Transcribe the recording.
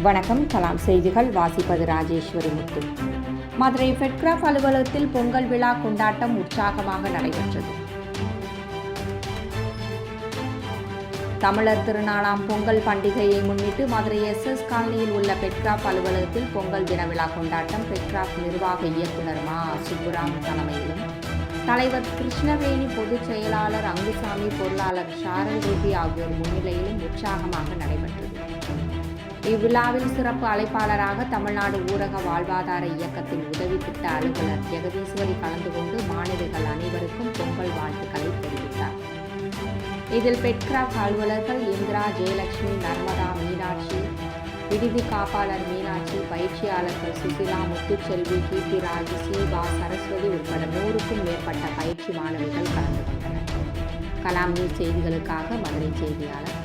வணக்கம். கலாம் செய்திகள் வாசிப்பது ராஜேஸ்வரி முத்து. மதுரை ஃபெட்கிராஃப் அலுவலகத்தில் பொங்கல் விழா கொண்டாட்டம் உற்சாகமாக நடைபெற்றது. தமிழர் திருநாளாம் பொங்கல் பண்டிகையை முன்னிட்டு மதுரை SS காலனியில் உள்ள ஃபெட்கிராஃப் அலுவலகத்தில் பொங்கல் தின விழா கொண்டாட்டம் ஃபெட்கிராஃப் நிர்வாக இயக்குனர் மா. சுப்புராம் தலைமையிலும், தலைவர் கிருஷ்ணவேணி, பொதுச் செயலாளர் அங்குசாமி, பொருளாளர் ஷாரல் ரூபி ஆகியோர் முன்னிலையிலும் உற்சாகமாக நடைபெற்றது. இவ்விழாவில் சிறப்பு அழைப்பாளராக தமிழ்நாடு ஊரக வாழ்வாதார இயக்கத்தின் உதவி திட்ட அலுவலர் ஜெகதீஸ்வரி கலந்து கொண்டு மாணவிகள் அனைவருக்கும் பொங்கல் வாழ்த்துக்களை தெரிவித்தார். இதில் ஃபெட்கிராஃப் அலுவலர்கள் இந்திரா, ஜெயலட்சுமி, நர்மதா, மீனாட்சி, விடுதி காப்பாளர் மீனாட்சி, பயிற்சியாளர்கள் சுசிலா, முத்துச்செல்வி, கீர்த்திராஜ், சீபா, சரஸ்வதி உட்பட 100க்கும் மேற்பட்ட பயிற்சி மாணவிகள் கலந்து கொண்டனர். கலாம் நியூஸ் செய்திகளுக்காக மதுரை செய்தியாளர்